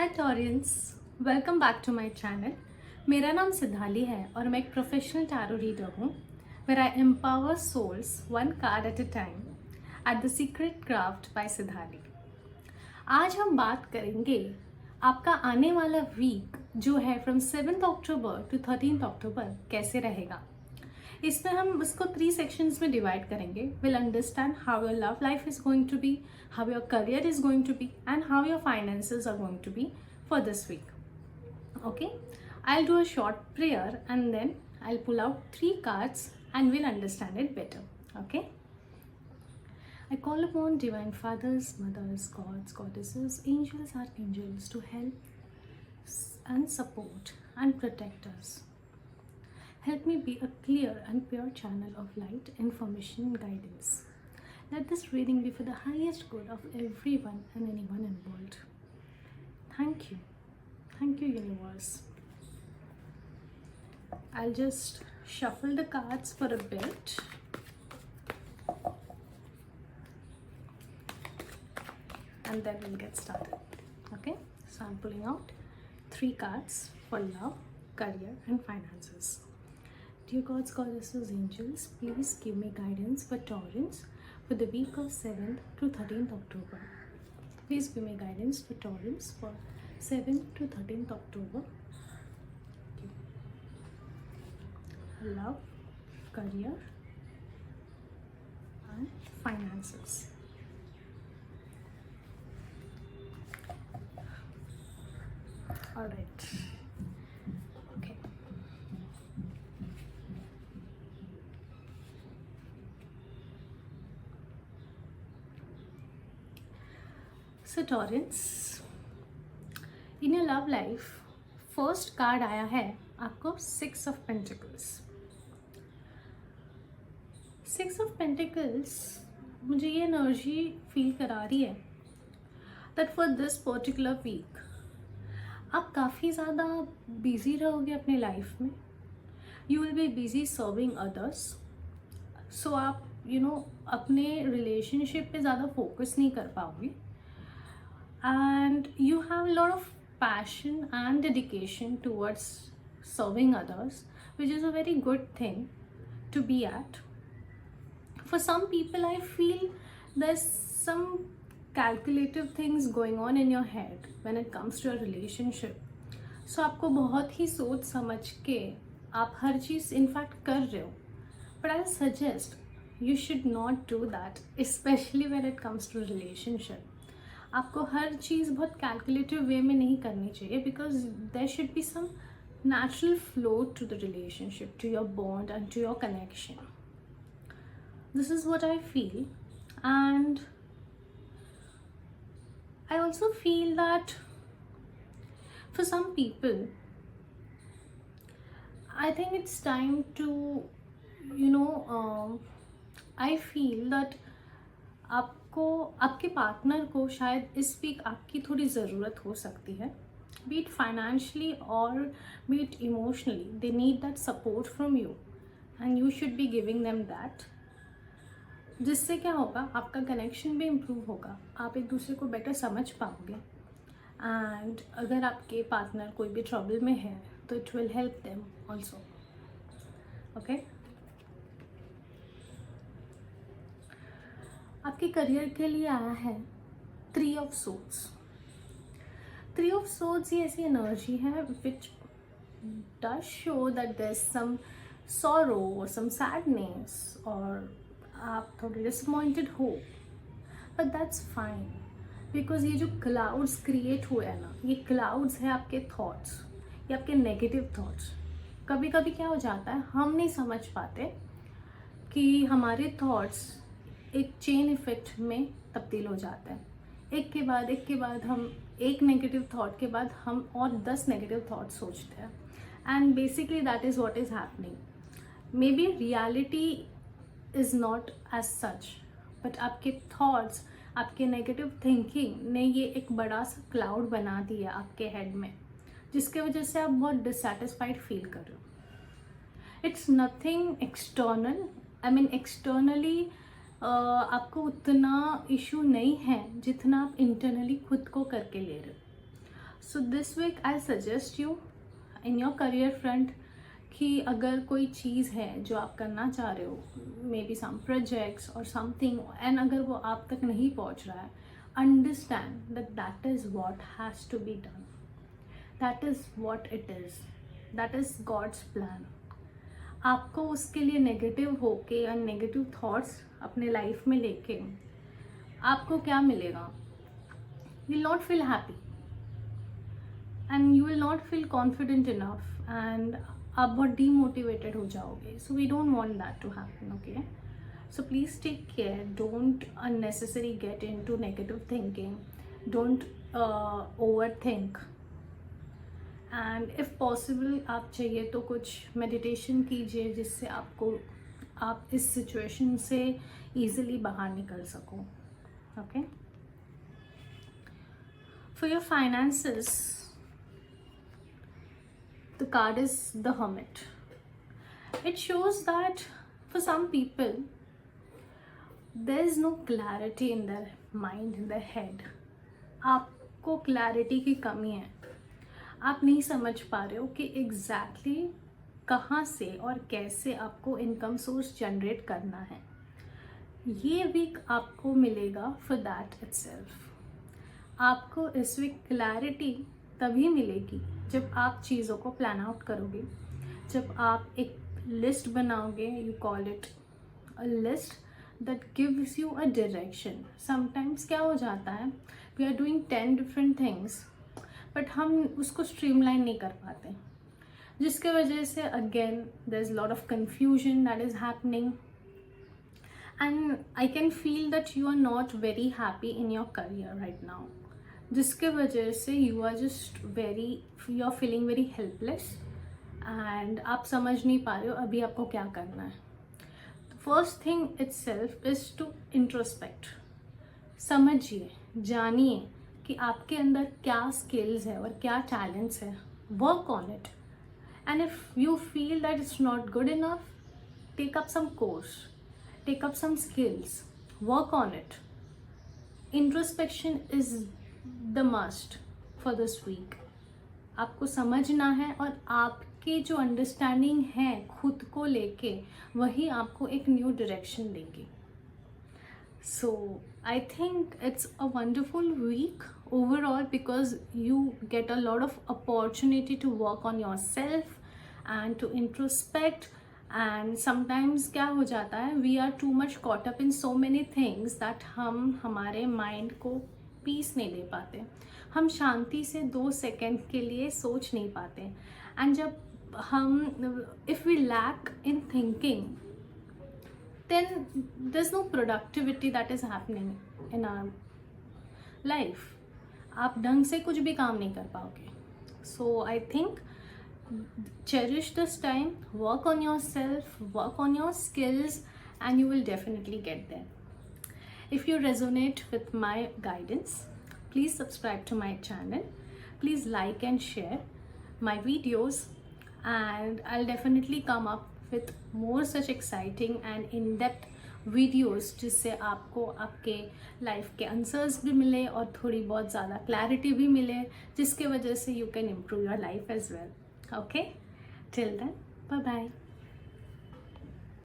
Hi Taurians, welcome back to my channel. मेरा नाम सिद्धाली है और मैं एक प्रोफेशनल टैरो रीडर हूँ where I empower souls one card at a time at the secret craft by Siddhali. आज हम बात करेंगे आपका आने वाला वीक जो है फ्रॉम 7 अक्टूबर टू 13 अक्टूबर कैसे रहेगा। इसमें हम इसको 3 सेक्शंस में डिवाइड करेंगे। Will understand how your love life is going to be, how your career is going to be and how your finances are going to be for this week. Okay, I'll do a short prayer and then I'll pull out 3 cards and we'll understand it better. Okay, I call upon divine fathers, mothers, gods, goddesses, angels, archangels to help and support and protect us. Help me be a clear and pure channel of light, information, and guidance. Let this reading be for the highest good of everyone and anyone involved. Thank you. Thank you, universe. I'll just shuffle the cards for a bit. And then we'll get started. Okay? So I'm pulling out 3 cards for love, career, and finances. Dear gods, goddesses, angels, please give me guidance for Taurans for the week of 7th to 13th October. Please give me guidance for Taurans for 7th to 13th October. Love, career, and finances. All right. Okay. So Taurans, in your love life, first card आया है आपको 6 of Pentacles. 6 of Pentacles मुझे ये energy feel करा रही है that for this particular week आप काफ़ी ज़्यादा बिजी रहोगे अपने लाइफ में. You will be busy serving others. So आप अपने रिलेशनशिप पे ज़्यादा फोकस नहीं कर पाओगे. And you have a lot of passion and dedication towards serving others, which is a very good thing to be at. For some people, I feel there's some calculative things going on in your head when it comes to a relationship. So आपको बहुत ही सोच समझ के आप हर चीज़ in fact कर रहे हो. But I suggest you should not do that, especially when it comes to relationship. आपको हर चीज़ बहुत कैलकुलेटिव वे में नहीं करनी चाहिए because there should be some natural flow to the relationship, to your bond and to your connection. This is what I feel and I also feel that for some people I think it's time to I feel that आपको आपके partner को शायद इस week आपकी थोड़ी ज़रूरत हो सकती है, बी इट फाइनेंशियली और B it emotionally. They need that support from you and you should be giving them that. जिससे क्या होगा, आपका कनेक्शन भी इम्प्रूव होगा, आप एक दूसरे को बेटर समझ पाओगे. एंड अगर आपके पार्टनर कोई भी ट्रबल में है तो it will help them also. Okay, आपके करियर के लिए आया है 3 of Swords. 3 of Swords ये ऐसी एनर्जी है which does show that there is some sorrow or some sadness और आप थोड़े डिसअपॉइंटेड हो. बट दैट्स फाइन बिकॉज ये जो क्लाउड्स क्रिएट हुए हैं ना, ये क्लाउड्स है आपके थॉट्स, ये आपके नेगेटिव थॉट्स. कभी कभी क्या हो जाता है, हम नहीं समझ पाते कि हमारे थॉट्स एक चेन इफेक्ट में तब्दील हो जाता है. एक के बाद हम एक नेगेटिव थॉट के बाद हम और 10 नेगेटिव थॉट सोचते हैं. And basically that is what is happening. Maybe reality is not as such, but आपके थॉट्स, आपके नेगेटिव थिंकिंग ने ये एक बड़ा सा क्लाउड बना दिया आपके हेड में, जिसके वजह से आप बहुत डिससेटिस्फाइड फील कर रहे हो. It's nothing external. I mean externally आपको उतना इशू नहीं है जितना आप इंटरनली खुद को करके ले रहे हो. So this week I suggest you in your career front कि अगर कोई चीज़ है जो आप करना चाह रहे हो, मे बी सम प्रोजेक्ट्स और समथिंग, एंड अगर वो आप तक नहीं पहुंच रहा है, understand that that is what has to be done, that is what it is, that is God's plan. आपको उसके लिए नेगेटिव होके या नेगेटिव थॉट्स अपने लाइफ में लेके आपको क्या मिलेगा? You will not feel happy and you will not feel confident enough and आप बहुत डीमोटिवेटेड हो जाओगे. So we don't want that to happen. Okay, so please take care. Don't unnecessary get into negative thinking. Don't overthink. And if possible आप चाहिए तो कुछ meditation कीजिए जिससे आप इस सिचुएशन से ईजिली बाहर निकल सको. Okay, for your finances the card is the hermit. It shows that for some people there is no clarity in their mind, in their head. आपको क्लैरिटी की कमी है. आप नहीं समझ पा रहे हो कि एग्जैक्टली कहाँ से और कैसे आपको इनकम सोर्स जनरेट करना है. ये वीक आपको मिलेगा फॉर दैट इटसेल्फ. आपको इस वीक क्लैरिटी तभी मिलेगी जब आप चीज़ों को प्लान आउट करोगे, जब आप एक लिस्ट बनाओगे. You call it a list that gives you a direction. Sometimes क्या हो जाता है, we are doing 10 different things but हम उसको स्ट्रीमलाइन नहीं कर पाते, जिसके वजह से again there is lot of confusion that is happening and I can feel that you are not very happy in your career right now, जिसके वजह से you are feeling very helpless and आप समझ नहीं पा रहे हो अभी आपको क्या करना है. First thing itself is to introspect. समझिए, जानिए कि आपके अंदर क्या स्किल्स है और क्या टैलेंट्स है. Work on it and if you feel that it's not good enough, take up some course, take up some skills, work on it. Introspection is the must for this week. आपको समझना है और आपकी जो understanding है खुद को लेके वही आपको एक न्यू डायरेक्शन देगी. So I think it's a wonderful week overall because you get a lot of opportunity to work on yourself and to introspect. And sometimes क्या हो जाता है, we are too much caught up in so many things that हम हमारे mind को piece नहीं दे पाते. हम शांति से 2 सेकेंड के लिए सोच नहीं पाते. एंड जब हम if we lack in thinking, then there's no productivity that is happening in our life. आप ढंग से कुछ भी काम नहीं कर पाओगे. So I think cherish this time, work on yourself, work on your skills and you will definitely get there. If you resonate with my guidance, please subscribe to my channel. Please like and share my videos and I'll definitely come up with more such exciting and in-depth videos जिससे आपको आपके life के answers भी मिले और थोड़ी बहुत ज़्यादा क्लैरिटी भी मिले, जिसके वजह से you can improve your life as well. Okay, till then, bye bye.